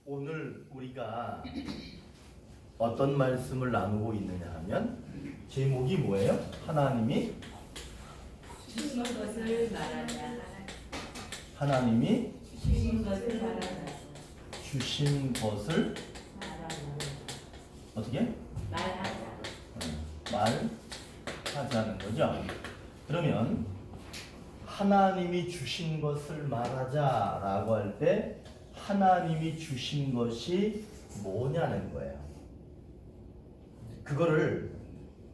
오늘 우리가 어떤 말씀을 나누고 있느냐 하면 제목이 뭐예요? 하나님이 주신 것을 말하자. 하나님이 주신 것을 말하자. 주신 것을 어떻게? 말하자는 거죠. 그러면 하나님이 주신 것을 말하자라고 할 때 하나님이 주신 것이 뭐냐는 거예요. 그거를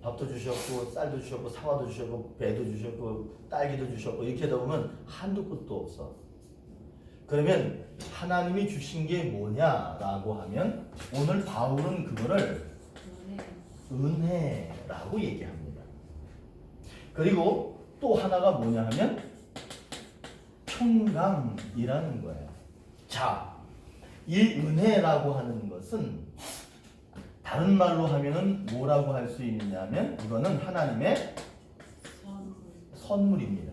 밥도 주셨고 쌀도 주셨고 사과도 주셨고 배도 주셨고 딸기도 주셨고 이렇게 하다 보면 한도 끝도 없어. 그러면 하나님이 주신 게 뭐냐라고 하면 오늘 바울은 그거를 은혜라고 얘기합니다. 그리고 또 하나가 뭐냐 하면 평강이라는 거예요. 자, 이 은혜라고 하는 것은 다른 말로 하면은 뭐라고 할 수 있느냐면 이거는 하나님의 선물입니다.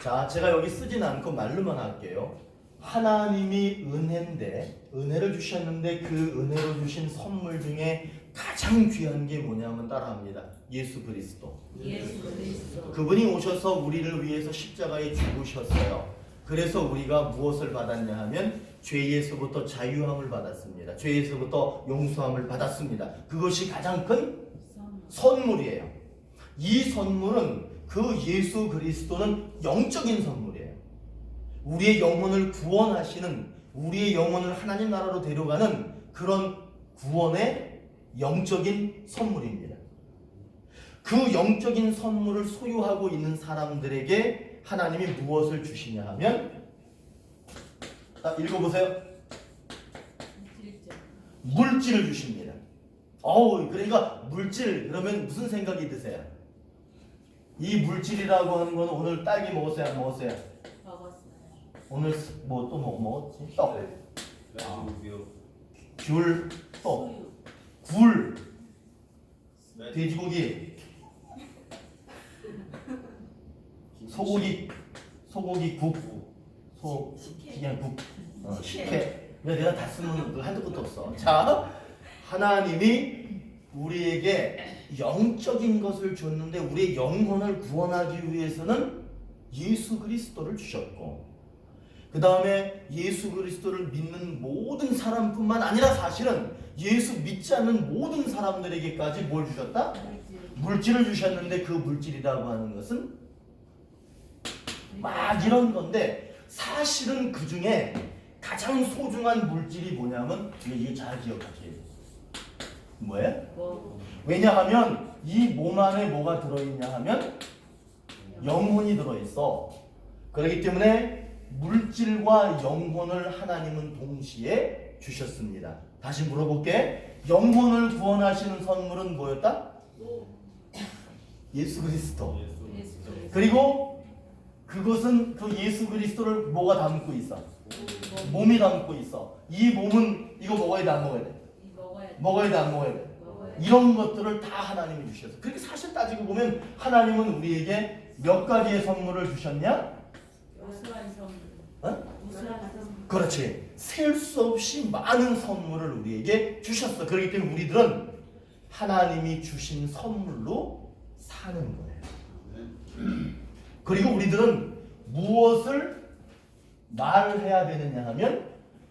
자, 제가 여기 쓰진 않고 말로만 할게요. 하나님이 은혜인데 은혜를 주셨는데 그 은혜로 주신 선물 중에 가장 귀한 게 뭐냐면 따라합니다. 예수 그리스도. 예수 그리스도. 그분이 오셔서 우리를 위해서 십자가에 죽으셨어요. 그래서 우리가 무엇을 받았냐 하면 죄에서부터 자유함을 받았습니다. 죄에서부터 용서함을 받았습니다. 그것이 가장 큰 선물이에요. 이 선물은 그 예수 그리스도는 영적인 선물이에요. 우리의 영혼을 구원하시는, 우리의 영혼을 하나님 나라로 데려가는 그런 구원의 영적인 선물입니다. 그 영적인 선물을 소유하고 있는 사람들에게 하나님이 무엇을 주시냐 하면, 읽어보세요. 물질을 주십니다. 그러니까 물질 그러면 무슨 생각이 드세요? 이 물질이라고 하는 거는 오늘 딸기 먹었어요, 안 먹었어요? 먹었어요. 오늘 뭐 또 먹었지? 떡, 귤, 떡, 굴, 돼지고기, 소고기 국, 그냥 국, 식혜. 내가 다 쓰면 한도 끝도 없어. 자, 하나님이 우리에게 영적인 것을 줬는데 우리의 영혼을 구원하기 위해서는 예수 그리스도를 주셨고, 그 다음에 예수 그리스도를 믿는 모든 사람뿐만 아니라 사실은 예수 믿지 않는 모든 사람들에게까지 뭘 주셨다? 물질을 주셨는데 그 물질이라고 하는 것은 막 이런 건데 사실은 그 중에 가장 소중한 물질이 뭐냐면 이게 잘 기억하셔야 돼요. 뭐예요? 왜냐하면 이 몸 안에 뭐가 들어있냐 하면 영혼이 들어있어. 그렇기 때문에 물질과 영혼을 하나님은 동시에 주셨습니다. 다시 물어볼게. 영혼을 구원하시는 선물은 뭐였다? 예수 그리스도. 그리고 그것은 그 예수 그리스도를 뭐가 담고 있어? 몸이 담고 있어. 이 몸은 이거 먹어야 돼, 안 먹어야 돼? 먹어야 돼, 안 먹어야 돼? 이런 것들을 다 하나님이 주셨어. 그렇게 사실 따지고 보면 하나님은 우리에게 몇 가지의 선물을 주셨냐? 우수한 선물. 우수한 선물. 그렇지. 셀 수 없이 많은 선물을 우리에게 주셨어. 그렇기 때문에 우리들은 하나님이 주신 선물로 사는 거예요. 그리고 우리들은 무엇을 말해야 되느냐 하면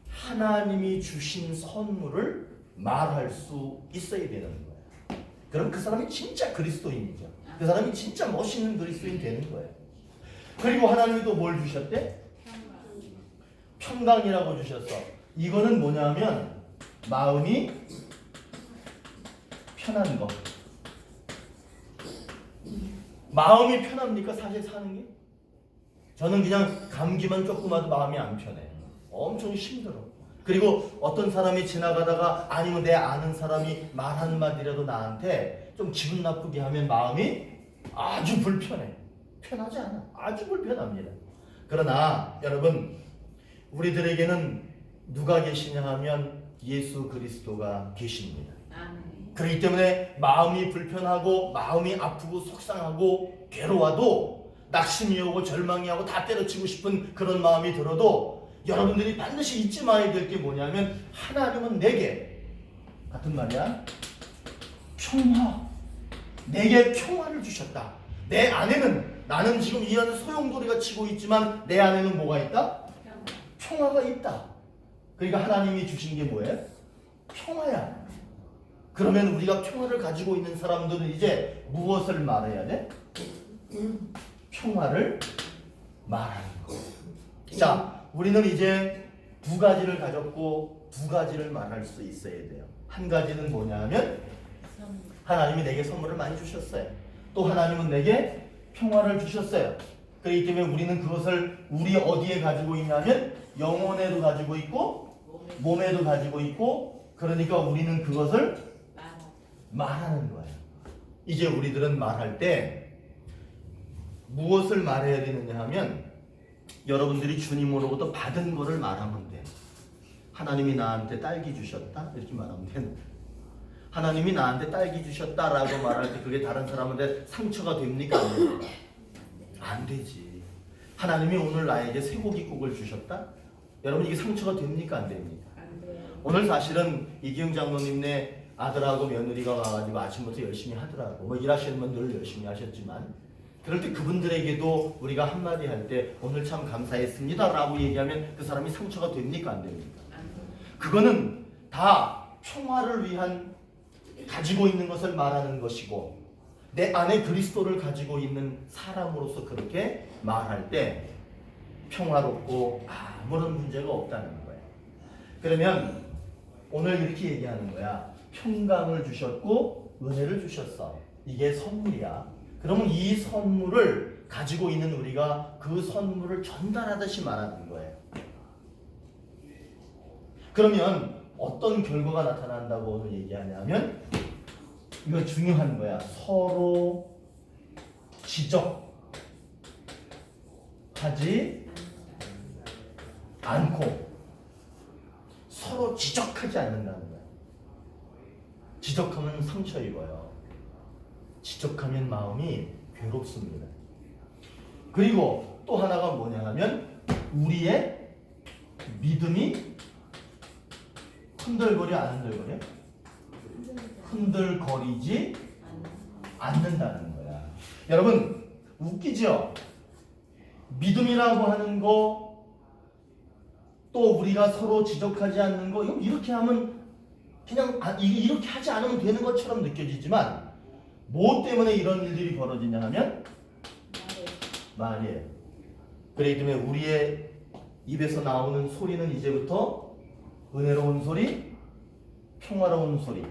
하나님이 주신 선물을 말할 수 있어야 되는 거예요. 그럼 그 사람이 진짜 그리스도인이죠. 그 사람이 진짜 멋있는 그리스도인 되는 거예요. 그리고 하나님이 또 뭘 주셨대? 평강이라고 주셨어. 이거는 뭐냐면 마음이 편한 거. 마음이 편합니까? 사실 사는 게? 저는 그냥 감기만 조금 와도 마음이 안 편해. 엄청 힘들어. 그리고 어떤 사람이 지나가다가 아니면 내 아는 사람이 말 한마디라도 나한테 좀 기분 나쁘게 하면 마음이 아주 불편해. 편하지 않아. 아주 불편합니다. 그러나 여러분, 우리들에게는 누가 계시냐 하면 예수 그리스도가 계십니다. 그렇기 때문에 마음이 불편하고 마음이 아프고 속상하고 괴로워도 낙심이 오고 절망이 오고 다 때려치고 싶은 그런 마음이 들어도 여러분들이 반드시 잊지 말아야 될 게 뭐냐면 하나님은 내게 같은 말이야. 평화. 내게 평화를 주셨다. 내 안에는 나는 지금 이 안에 소용돌이가 치고 있지만 내 안에는 뭐가 있다? 평화가 있다. 그러니까 하나님이 주신 게 뭐예요? 평화야. 그러면 우리가 평화를 가지고 있는 사람들은 이제 무엇을 말해야 돼? 평화를 말하는 거. 자, 우리는 이제 두 가지를 가졌고 두 가지를 말할 수 있어야 돼요. 한 가지는 뭐냐면 하나님이 내게 선물을 많이 주셨어요. 또 하나님은 내게 평화를 주셨어요. 그렇기 때문에 우리는 그것을 우리 어디에 가지고 있냐면 영혼에도 가지고 있고 몸에도 가지고 있고, 그러니까 우리는 그것을 말하는 거예요. 이제 우리들은 말할 때 무엇을 말해야 되느냐 하면 여러분들이 주님으로부터 받은 거를 말하면 돼. 하나님이 나한테 딸기 주셨다 이렇게 말하면 되는 거예요. 하나님이 나한테 딸기 주셨다라고 말할 때 그게 다른 사람한테 상처가 됩니까? 안 됩니까? 안 되지. 하나님이 오늘 나에게 쇠고기국을 주셨다? 여러분 이게 상처가 됩니까? 안 됩니까? 안 돼요. 오늘 사실은 이기영 장로님네 아들하고 며느리가 와가지고 아침부터 열심히 하더라고. 뭐 일하시는 분 늘 열심히 하셨지만 그럴 때 그분들에게도 우리가 한마디 할 때 오늘 참 감사했습니다 라고 얘기하면 그 사람이 상처가 됩니까? 안 됩니까? 안 돼요. 그거는 다 평화를 위한 가지고 있는 것을 말하는 것이고 내 안에 그리스도를 가지고 있는 사람으로서 그렇게 말할 때 평화롭고 아무런 문제가 없다는 거예요. 그러면 오늘 이렇게 얘기하는 거야. 평강을 주셨고 은혜를 주셨어. 이게 선물이야. 그러면 이 선물을 가지고 있는 우리가 그 선물을 전달하듯이 말하는 거예요. 그러면 어떤 결과가 나타난다고 오늘 얘기하냐면 이거 중요한 거야. 서로 지적하지 않고 서로 지적하지 않는다는 거야. 지적하면 상처 입어요. 지적하면 마음이 괴롭습니다. 그리고 또 하나가 뭐냐 하면 우리의 믿음이 흔들거려 안 흔들거려? 흔들거리지 않는다는 거야. 여러분 웃기죠? 믿음이라고 하는 거 또 우리가 서로 지적하지 않는 거 이렇게 하면 그냥 이렇게 하지 않으면 되는 것처럼 느껴지지만 뭐 때문에 이런 일들이 벌어지냐 하면 말이에요. 그렇기 때문에 우리의 입에서 나오는 소리는 이제부터 은혜로운 소리, 평화로운 소리,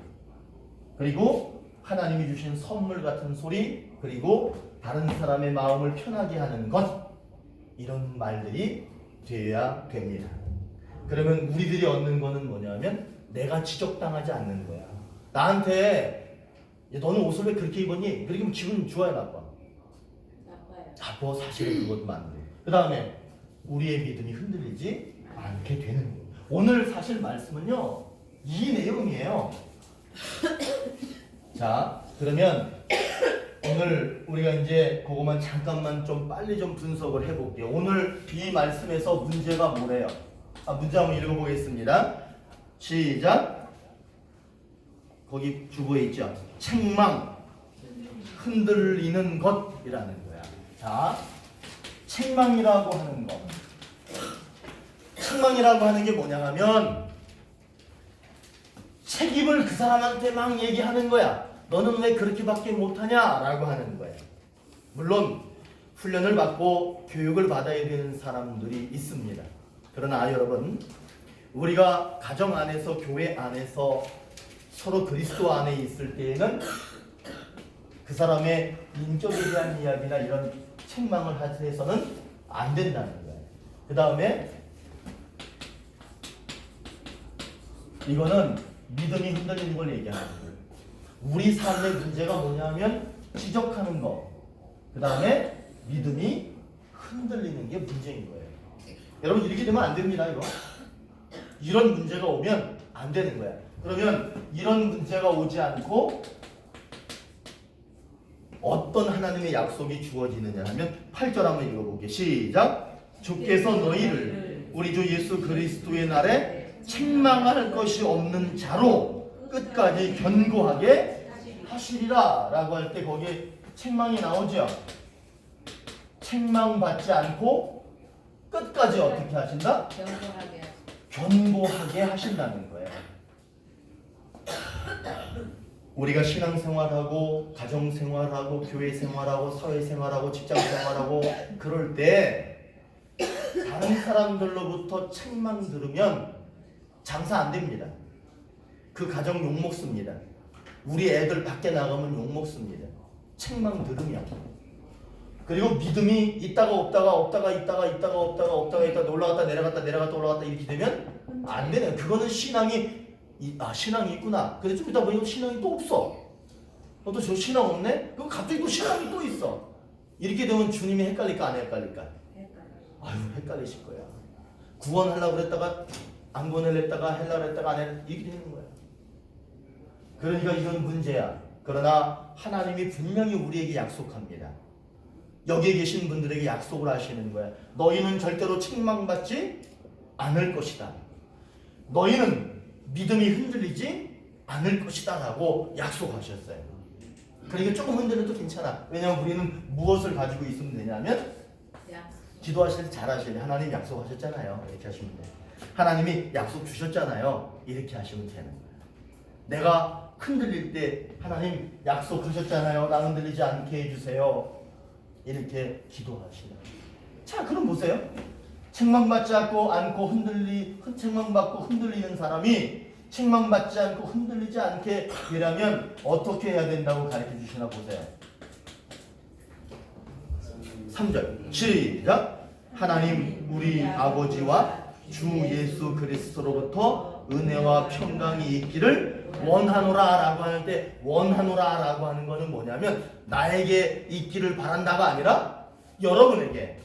그리고 하나님이 주신 선물 같은 소리, 그리고 다른 사람의 마음을 편하게 하는 것, 이런 말들이 되어야 됩니다. 그러면 우리들이 얻는 거는 뭐냐면 내가 지적당하지 않는 거야. 나한테 너는 옷을 왜 그렇게 입었니? 그렇게 하면 기분 좋아요, 나빠? 나빠. 사실은 그것도 맞는 거예요. 그 다음에 우리의 믿음이 흔들리지 않게 되는 거예요. 오늘 사실 말씀은요 이 내용이에요. 자, 그러면 오늘 우리가 이제 그것만 잠깐만 좀 빨리 좀 분석을 해볼게요. 오늘 이 말씀에서 문제가 뭐래요? 문제 한번 읽어보겠습니다. 시작. 거기 주보에 있죠. 책망, 흔들리는 것이라는 거야. 자, 책망이라고 하는 것. 책망이라고 하는 게 뭐냐 하면 책임을 그 사람한테 막 얘기하는 거야. 너는 왜 그렇게밖에 못하냐? 라고 하는 거야. 물론 훈련을 받고 교육을 받아야 되는 사람들이 있습니다. 그러나 여러분, 우리가 가정 안에서 교회 안에서 서로 그리스도 안에 있을 때에는 그 사람의 인격에 대한 이야기나 이런 책망을 해서는 안 된다는 거예요. 그 다음에 이거는 믿음이 흔들리는 걸 얘기하는 거예요. 우리 삶의 문제가 뭐냐면 지적하는 거, 그 다음에 믿음이 흔들리는 게 문제인 거예요. 여러분 이렇게 되면 안 됩니다. 이런 문제가 오면 안 되는 거야. 그러면 이런 문제가 오지 않고 어떤 하나님의 약속이 주어지느냐 하면 8절 한번 읽어볼게요. 시작. 주께서 너희를 우리 주 예수 그리스도의 날에 책망할 것이 없는 자로 끝까지 견고하게 하시리라 라고 할 때 거기에 책망이 나오죠. 책망받지 않고 끝까지 어떻게 하신다? 견고하게 견고하게 하신다는 거예요. 우리가 신앙생활하고 가정생활하고 교회생활하고 사회생활하고 직장생활하고 그럴 때 다른 사람들로부터 책망 들으면 장사 안 됩니다. 그 가정 욕먹습니다. 우리 애들 밖에 나가면 욕먹습니다. 책망 들으면. 그리고 믿음이 있다가 없다가 없다가 있다가 없다가 있다가 올라갔다 내려갔다 올라갔다 이렇게 되면 안 되네요. 그거는 신앙이 있구나. 근데 좀 이따 보니까 신앙이 또 없어. 또 저 신앙 없네? 그럼 갑자기 또 신앙이 또 있어. 이렇게 되면 주님이 헷갈릴까 안 헷갈릴까? 아유 헷갈리실 거야. 구원하려고 그랬다가 안 구원하려다가 하려고 그랬다가 안 하려고 이렇게 되는 거야. 그러니까 이건 문제야. 그러나 하나님이 분명히 우리에게 약속합니다. 여기에 계신 분들에게 약속을 하시는 거야. 너희는 절대로 책망받지 않을 것이다. 너희는 믿음이 흔들리지 않을 것이다 라고 약속하셨어요. 그러니까 조금 흔들려도 괜찮아. 왜냐하면 우리는 무엇을 가지고 있으면 되냐면 기도하실 때 잘하셔야 하나님 약속하셨잖아요. 이렇게 하시면 돼요. 하나님이 약속 주셨잖아요. 이렇게 하시면 되는 거예요. 내가 흔들릴 때 하나님 약속하셨잖아요. 나 흔들리지 않게 해주세요. 이렇게 기도하시는 거예요. 자 그럼 보세요. 책망받지 않고 책망받고 흔들리는 사람이 책망받지 않고 흔들리지 않게 되려면 어떻게 해야 된다고 가르쳐 주시나 보세요. 3절 시작. 하나님 우리 아버지와 주 예수 그리스도로부터 은혜와 평강이 있기를 원하노라 라고 할 때 원하노라 라고 하는 거는 뭐냐면 나에게 있기를 바란다가 아니라 여러분에게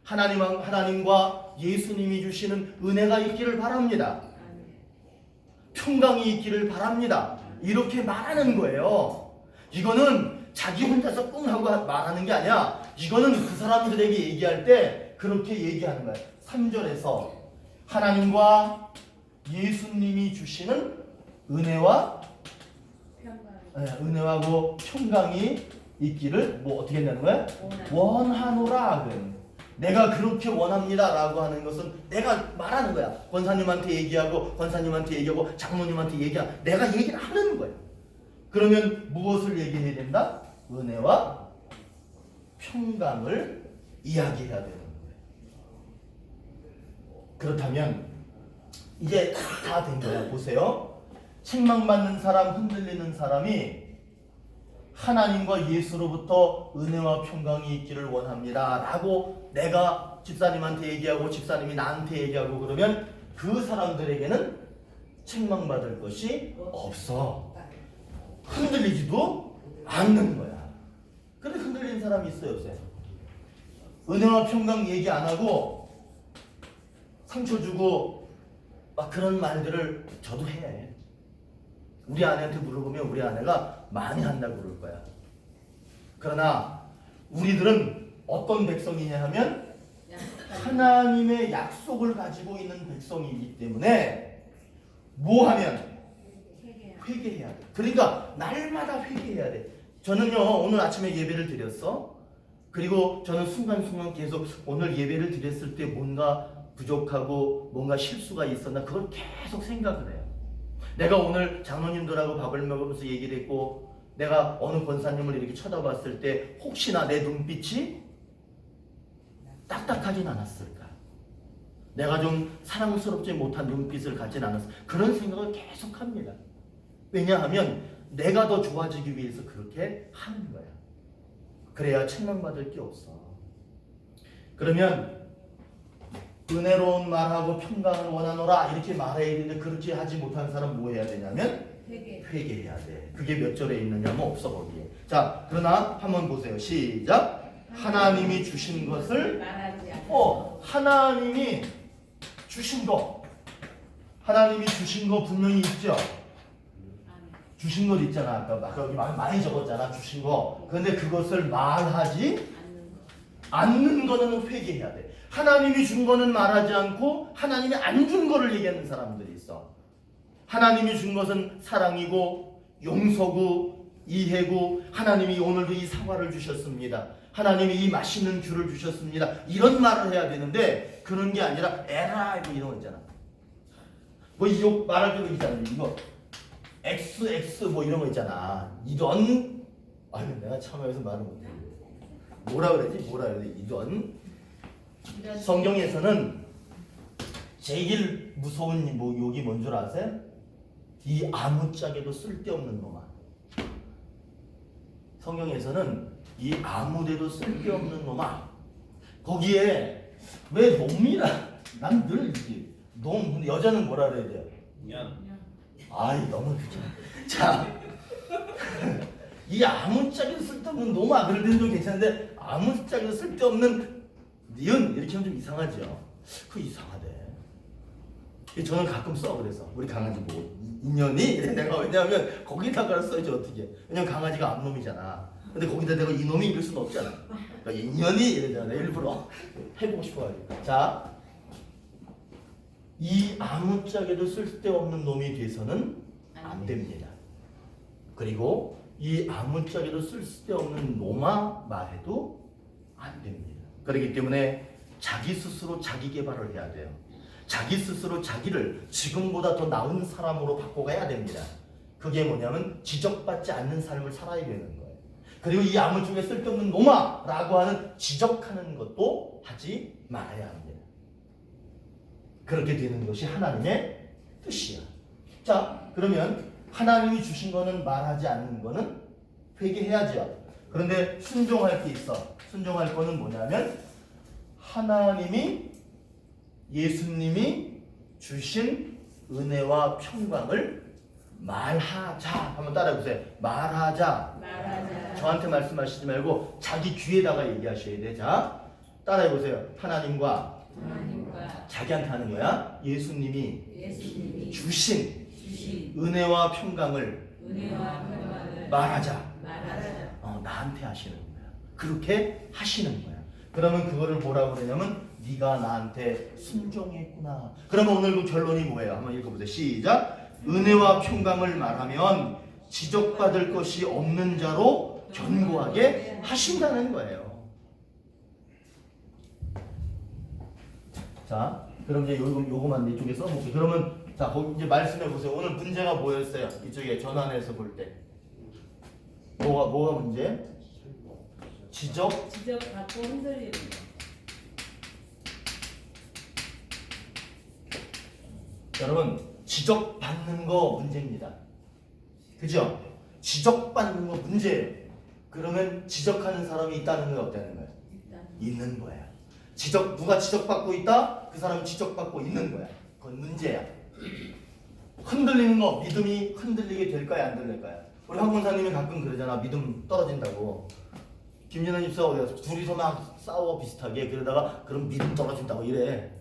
하나님과 예수님이 주시는 은혜가 있기를 바랍니다. 평강이 있기를 바랍니다. 이렇게 말하는 거예요. 이거는 자기 혼자서 꿍 하고 말하는 게 아니야. 이거는 그 사람들에게 얘기할 때 그렇게 얘기하는 거예요. 3절에서 하나님과 예수님이 주시는 은혜와 은혜하고 평강이 있기를 뭐 어떻게 한다는 거야? 원하노라. 내가 그렇게 원합니다 라고 하는 것은 내가 말하는 거야. 권사님한테 얘기하고 장모님한테 얘기하고 내가 얘기를 하는 거야. 그러면 무엇을 얘기해야 된다? 은혜와 평강을 이야기해야 되는 거예요. 그렇다면 이제 다 된 거야. 보세요. 책망받는 사람, 흔들리는 사람이 하나님과 예수로부터 은혜와 평강이 있기를 원합니다 라고 내가 집사님한테 얘기하고 집사님이 나한테 얘기하고 그러면 그 사람들에게는 책망받을 것이 없어. 흔들리지도 않는 거야. 근데 흔들리는 사람이 있어요 요새. 은혜와 평강 얘기 안 하고 상처 주고 막 그런 말들을 저도 해. 우리 아내한테 물어보면 우리 아내가 많이 한다고 그럴 거야. 그러나 우리들은 어떤 백성이냐 하면 하나님의 약속을 가지고 있는 백성이기 때문에 뭐 하면 회개해야 돼. 그러니까 날마다 회개해야 돼. 저는요 오늘 아침에 예배를 드렸어. 그리고 저는 순간순간 계속 오늘 예배를 드렸을 때 뭔가 부족하고 뭔가 실수가 있었나 그걸 계속 생각을 해요. 내가 오늘 장로님들하고 밥을 먹으면서 얘기를 했고 내가 어느 권사님을 이렇게 쳐다봤을 때 혹시나 내 눈빛이 딱딱하진 않았을까? 내가 좀 사랑스럽지 못한 눈빛을 갖진 않았을까? 그런 생각을 계속 합니다. 왜냐하면 내가 더 좋아지기 위해서 그렇게 하는 거야. 그래야 책망받을 게 없어. 그러면 은혜로운 말하고 평강을 원하노라 이렇게 말해야 되는데 그렇게 하지 못한 사람 뭐 해야 되냐면 회개해야 돼. 그게 몇 절에 있느냐면 없어 거기에. 자 그러나 한번 보세요. 시작. 하나님이 주신 것을 하나님이 주신 거 분명히 있죠. 주신 것 있잖아. 아까 여기 많이 적었잖아. 주신 거. 그런데 그것을 말하지 않는 거는 회개해야 돼. 하나님이 준 거는 말하지 않고 하나님이 안 준 거를 얘기하는 사람들이 있어. 하나님이 준 것은 사랑이고 용서고 이해고 하나님이 오늘도 이 사과를 주셨습니다. 하나님이 이 맛있는 귤을 주셨습니다. 이런 말을 해야 되는데 그런 게 아니라 에라 이런 거 있잖아. 뭐 이거 말할 때 있잖아. 이거 XX 뭐 이런 거 있잖아. 이런 아니 내가 참여해서 말을 못해. 뭐라 그러지? 이런 성경에서는 제일 무서운 뭐 욕이 뭔 줄 아세요? 이 아무짝에도 쓸데없는 놈아. 성경에서는 이 아무데도 쓸데없는 놈아. 거기에 왜 놈이라? 난 늘 이게 놈. 근데 여자는 뭐라 그래야 돼요? 년. 아이 너무 그렇잖아. 자, 이 아무짝에도 쓸데없는 놈아. 그럴 때는 좀 괜찮은데 아무짝에도 쓸데없는 니은 이렇게 하면 좀 이상하죠. 그 이상하대. 저는 가끔 써. 그래서 우리 강아지 뭐 인연이 이래 내가 왜냐하면 거기다가 써야지 어떻게. 왜냐면 강아지가 암놈이잖아. 근데 거기다 내가 이놈이 이럴 수는 없잖아. 그러니까 인연이 이러잖아. 내가 일부러 해보고 싶어가지고. 자, 이 아무짝에도 쓸데없는 놈이 돼서는 안 됩니다. 그리고 이 아무짝에도 쓸데없는 놈아 말해도 안 됩니다. 그렇기 때문에 자기 스스로 자기 개발을 해야 돼요. 자기 스스로 자기를 지금보다 더 나은 사람으로 바꿔가야 됩니다. 그게 뭐냐면 지적받지 않는 삶을 살아야 되는 거예요. 그리고 이 아무쪽에 쓸데없는 놈아 라고 하는 지적하는 것도 하지 말아야 합니다. 그렇게 되는 것이 하나님의 뜻이야. 자, 그러면 하나님이 주신 거는 말하지 않는 거는 회개해야죠. 그런데 순종할 게 있어. 순종할 거는 뭐냐면 하나님이 예수님이 주신 은혜와 평강을 말하자. 한번 따라해보세요. 말하자. 저한테 말씀하시지 말고 자기 귀에다가 얘기하셔야 돼. 자, 따라해보세요. 하나님과 자기한테 하는 거야. 예수님이 주신 은혜와 평강을 말하자. 나한테 하시는 거야. 그렇게 하시는 거야. 그러면 그거를 뭐라고 그러냐면 네가 나한테 순종했구나. 그러면 오늘 그 결론이 뭐예요? 한번 읽어보세요. 시작. 은혜와 평강을 말하면 지적받을 것이 없는 자로 견고하게 하신다는 거예요. 자, 그럼 이제 요거만 이쪽에 써볼게요. 그러면 자, 거기 이제 말씀해 보세요. 오늘 문제가 뭐였어요? 이쪽에 전환해서 볼 때 뭐가 문제? 지적받고 흔들리는 거. 여러분 지적받는 거 문제입니다. 그죠? 지적받는 거 문제예요. 그러면 지적하는 사람이 있다는 건 없다는 거예요? 있는 거야. 누가 지적받고 있다? 그 사람은 지적받고 있는 거야. 그건 문제야. 흔들리는 거, 믿음이 흔들리게 될까요? 안 될까요? 우리 황 권사님이 가끔 그러잖아. 믿음 떨어진다고. 김진환 집사하고 둘이서 막 싸워 비슷하게. 그러다가 그럼 믿음 떨어진다고 이래.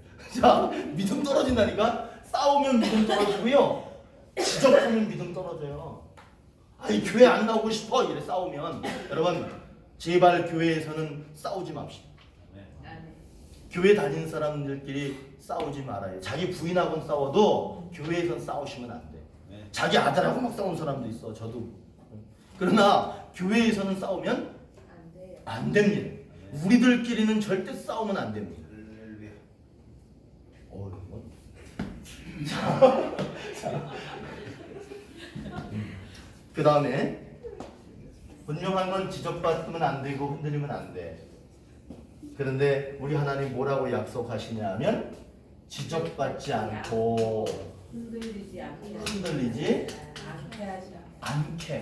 자, 믿음 떨어진다니까? 싸우면 믿음 떨어지고요. 지적하면 믿음 떨어져요. 아니 교회 안 나오고 싶어 이래 싸우면. 여러분 제발 교회에서는 싸우지 맙시다. 교회 다니는 사람들끼리 싸우지 말아요. 자기 부인하고는 싸워도 교회에선 싸우시면 안 돼. 자기 아들하고 막 싸우는 사람도 있어. 저도. 그러나 교회에서는 싸우면 안 됩니다. 우리들끼리는 절대 싸우면 안 됩니다. 그 다음에 분명한 건 지적받으면 안 되고 흔들리면 안 돼. 그런데 우리 하나님 뭐라고 약속하시냐면 지적받지 않고 흔들리지 않게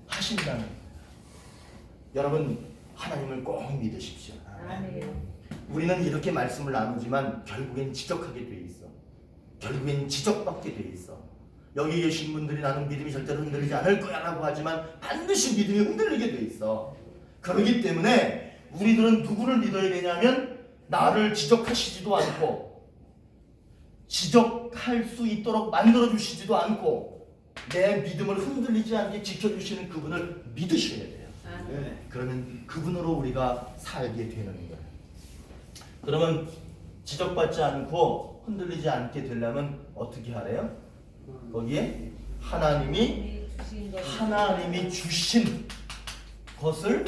하신다는 거예요. 여러분 하나님을 꼭 믿으십시오. 우리는 이렇게 말씀을 나누지만 결국엔 지적하게 돼 있어. 결국엔 지적받게 돼 있어. 여기 계신 분들이 나는 믿음이 절대로 흔들리지 않을 거야 라고 하지만 반드시 믿음이 흔들리게 돼 있어. 그렇기 때문에 우리들은 누구를 믿어야 되냐면 나를 지적하시지도 않고 지적할 수 있도록 만들어주시지도 않고 내 믿음을 흔들리지 않게 지켜주시는 그분을 믿으셔야 돼요. 그러면 그분으로 우리가 살게 되는 거예요. 그러면 지적받지 않고 흔들리지 않게 되려면 어떻게 하래요? 거기에 하나님이 주신 것을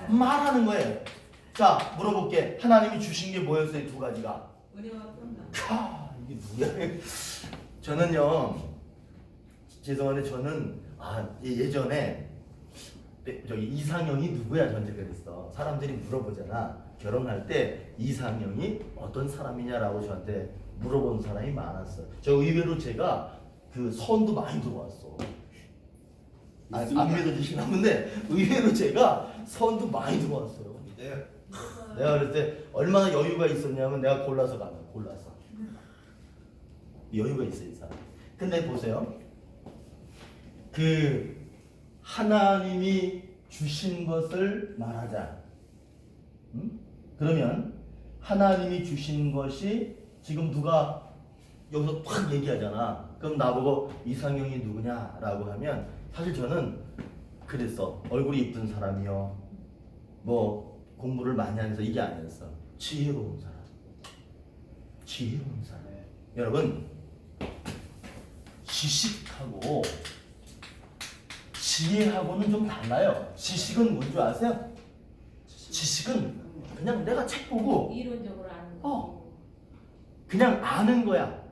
말하는 거예요. 자, 물어볼게. 하나님이 주신 게 뭐였어요? 두 가지가. 은혜와 평강. 이게 누구야? 저는요, 죄송한데 저는 예전에 저기 이상형이 누구야? 전제 그랬어. 사람들이 물어보잖아. 결혼할 때 이상형이 어떤 사람이냐라고 저한테 물어본 사람이 많았어요. 저 의외로 제가 그 선도 많이 들어왔어. 안 믿어주시나 본데 의외로 제가 선도 많이 들어왔어요. 내가 그럴 때 얼마나 여유가 있었냐면 내가 골라서 가면 골라서 여유가 있어요, 이 사람. 근데 보세요. 그 하나님이 주신 것을 말하자. 그러면 하나님이 주신 것이 지금 누가 여기서 팍 얘기하잖아. 그럼 나보고 이상형이 누구냐라고 하면 사실 저는 그랬어. 얼굴이 이쁜 사람이요. 뭐 공부를 많이 하면서 이게 아니었어. 지혜로운 사람. 지혜로운 사람. 여러분, 지식하고 지혜하고는 좀 달라요. 지식은 뭔 줄 아세요? 지식은 그냥 내가 책 보고 이론적으로 아는 거. 그냥 아는 거야.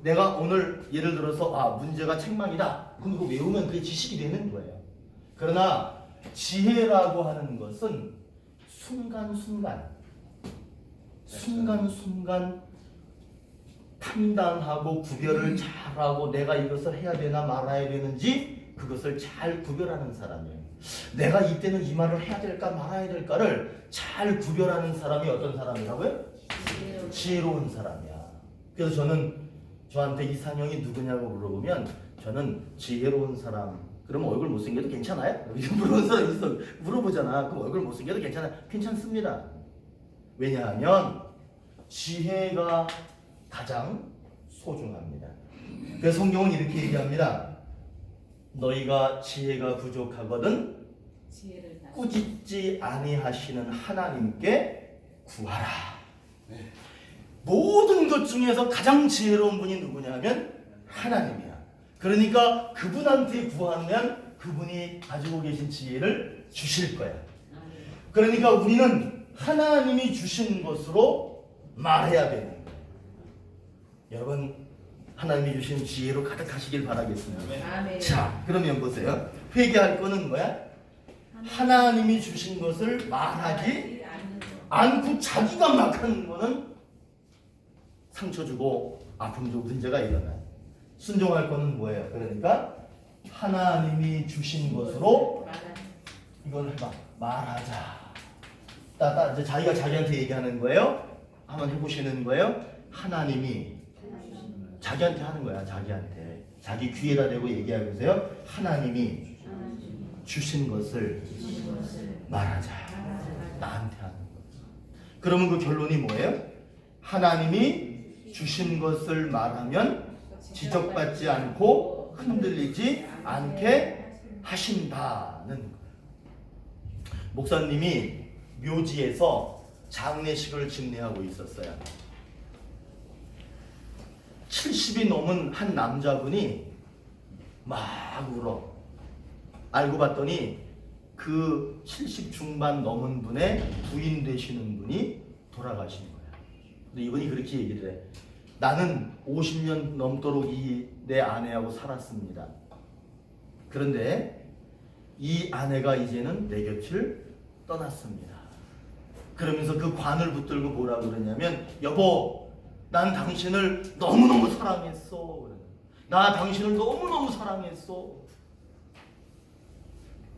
내가 오늘 예를 들어서 문제가 책망이다. 그럼 그거 외우면 그게 지식이 되는 거예요. 그러나 지혜라고 하는 것은 순간순간 판단하고 구별을 잘하고 내가 이것을 해야 되나 말아야 되는지 그것을 잘 구별하는 사람이에요. 내가 이때는 이 말을 해야 될까 말아야 될까를 잘 구별하는 사람이 어떤 사람이라고요? 지혜로운 사람이야. 그래서 저는 저한테 이상형이 누구냐고 물어보면 저는 지혜로운 사람. 그러면 얼굴 못생겨도 괜찮아요? 이렇게 물어보는 사람 있어. 물어보잖아. 그럼 얼굴 못생겨도 괜찮아요? 괜찮습니다. 왜냐하면 지혜가 가장 소중합니다. 그래서 성경은 이렇게 얘기합니다. 너희가 지혜가 부족하거든 꾸짖지 아니하시는 하나님께 구하라. 모든 것 중에서 가장 지혜로운 분이 누구냐면 하나님이야. 그러니까 그분한테 구하면 그분이 가지고 계신 지혜를 주실 거야. 그러니까 우리는 하나님이 주신 것으로 말해야 되는 거예요. 여러분, 하나님이 주신 지혜로 가득하시길 바라겠습니다. 아멘. 자, 그러면 보세요. 회개할 거는 뭐야? 하나님이 주신 것을 말하지 않고 자기가 막 하는 거는 상처 주고 아픔 주고 문제가 일어나요. 순종할 거는 뭐예요? 그러니까 하나님이 주신 것으로 이걸 해봐. 말하자. 이제 자기가 자기한테 얘기하는 거예요. 한번 해보시는 거예요. 하나님이 자기한테 하는 거야. 자기한테. 자기 귀에다 대고 얘기하면서요. 하나님이 주신 것을 말하자. 나한테 하는 거죠. 그러면 그 결론이 뭐예요? 하나님이 주신 것을 말하면 지적받지 않고 흔들리지 않게 하신다는 거예요. 목사님이 묘지에서 장례식을 집례하고 있었어요. 70이 넘은 한 남자분이 막 울어. 알고 봤더니 그 70 중반 넘은 분의 부인 되시는 분이 돌아가신 거야. 근데 이분이 그렇게 얘기를 해. 나는 50년 넘도록 내 아내하고 살았습니다. 그런데 이 아내가 이제는 내 곁을 떠났습니다. 그러면서 그 관을 붙들고 뭐라고 그러냐면, 여보, 난 당신을 너무너무 사랑했어. 나 당신을 너무너무 사랑했어.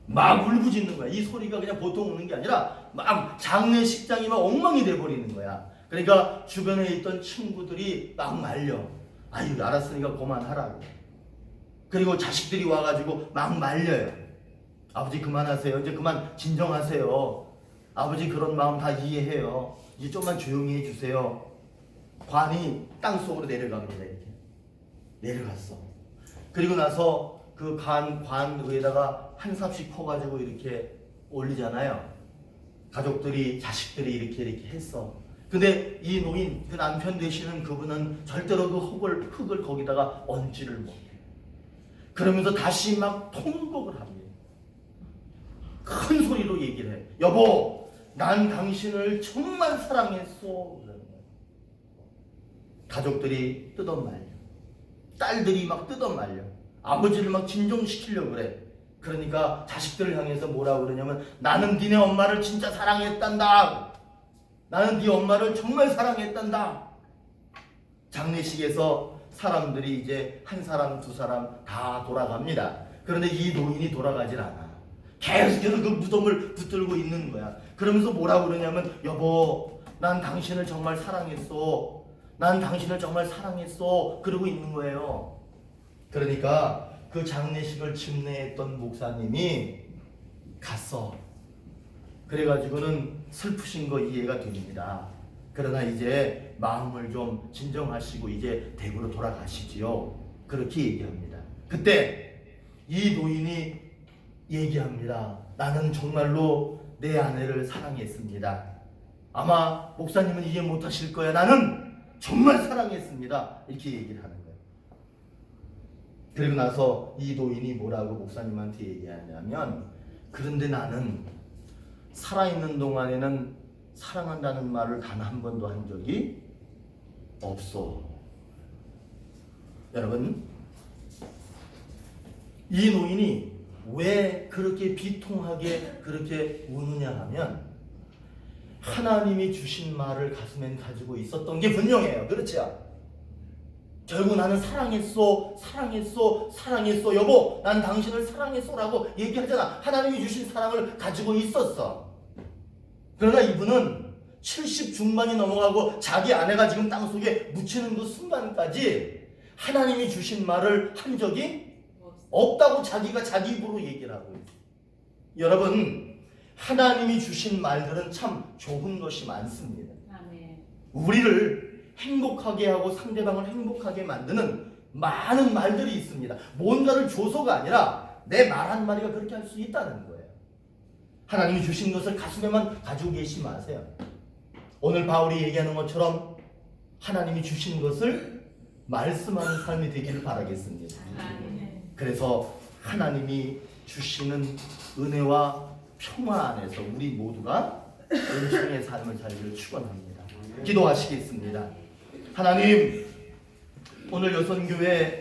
막 울부짖는 거야. 이 소리가 그냥 보통 우는 게 아니라 막 장례식장이 막 엉망이 돼버리는 거야. 그러니까 주변에 있던 친구들이 막 말려. 아유, 알았으니까 그만하라고. 그리고 자식들이 와가지고 막 말려요. 아버지 그만하세요. 이제 그만 진정하세요. 아버지 그런 마음 다 이해해요. 이제 좀만 조용히 해주세요. 관이 땅속으로 내려갑니다. 이렇게 내려갔어. 그리고 나서 그 관 위에다가 한 삽씩 퍼가지고 이렇게 올리잖아요. 가족들이, 자식들이 이렇게 했어. 근데 이 노인, 그 남편 되시는 그분은 절대로 그 흙을 거기다가 얹지를 못해. 그러면서 다시 막 통곡을 합니다. 큰 소리로 얘기를 해. 여보, 난 당신을 정말 사랑했어. 가족들이 뜯어말려. 딸들이 막 뜯어말려. 아버지를 막 진정시키려고 그래. 그러니까 자식들을 향해서 뭐라고 그러냐면 나는 니네 엄마를 진짜 사랑했단다. 나는 네 엄마를 정말 사랑했단다. 장례식에서 사람들이 이제 한 사람 두 사람 다 돌아갑니다. 그런데 이 노인이 돌아가질 않아. 계속해서 그 무덤을 붙들고 있는 거야. 그러면서 뭐라고 그러냐면 여보, 난 당신을 정말 사랑했어. 난 당신을 정말 사랑했어. 그러고 있는 거예요. 그러니까 그 장례식을 집례했던 목사님이 갔어. 그래가지고는 슬프신 거 이해가 됩니다. 그러나 이제 마음을 좀 진정하시고 이제 댁으로 돌아가시지요. 그렇게 얘기합니다. 그때 이 노인이 얘기합니다. 나는 정말로 내 아내를 사랑했습니다. 아마 목사님은 이해 못하실 거야. 나는 정말 사랑했습니다. 이렇게 얘기를 하는 거예요. 그리고 나서 이 노인이 뭐라고 목사님한테 얘기하냐면 그런데 나는 살아있는 동안에는 사랑한다는 말을 단 한 번도 한 적이 없어. 여러분, 이 노인이 왜 그렇게 비통하게 그렇게 우느냐 하면 하나님이 주신 말을 가슴엔 가지고 있었던 게 분명해요. 그렇죠? 결국 나는 사랑했어, 사랑했어, 사랑했어. 여보, 난 당신을 사랑했어 라고 얘기하잖아. 하나님이 주신 사랑을 가지고 있었어. 그러나 이분은 70 중반이 넘어가고 자기 아내가 지금 땅속에 묻히는 그 순간까지 하나님이 주신 말을 한 적이 없다고 자기가 자기 입으로 얘기를 하고 있어요. 여러분, 하나님이 주신 말들은 참 좋은 것이 많습니다. 우리를 행복하게 하고 상대방을 행복하게 만드는 많은 말들이 있습니다. 뭔가를 줘서가 아니라 내 말 한마디가 그렇게 할 수 있다는 거예요. 하나님이 주신 것을 가슴에만 가지고 계시지 마세요. 오늘 바울이 얘기하는 것처럼 하나님이 주신 것을 말씀하는 삶이 되기를 바라겠습니다. 그래서 하나님이 주시는 은혜와 평화 안에서 우리 모두가 은총의 삶을 살기를 축원합니다. 기도하시겠습니다. 하나님, 오늘 여선교회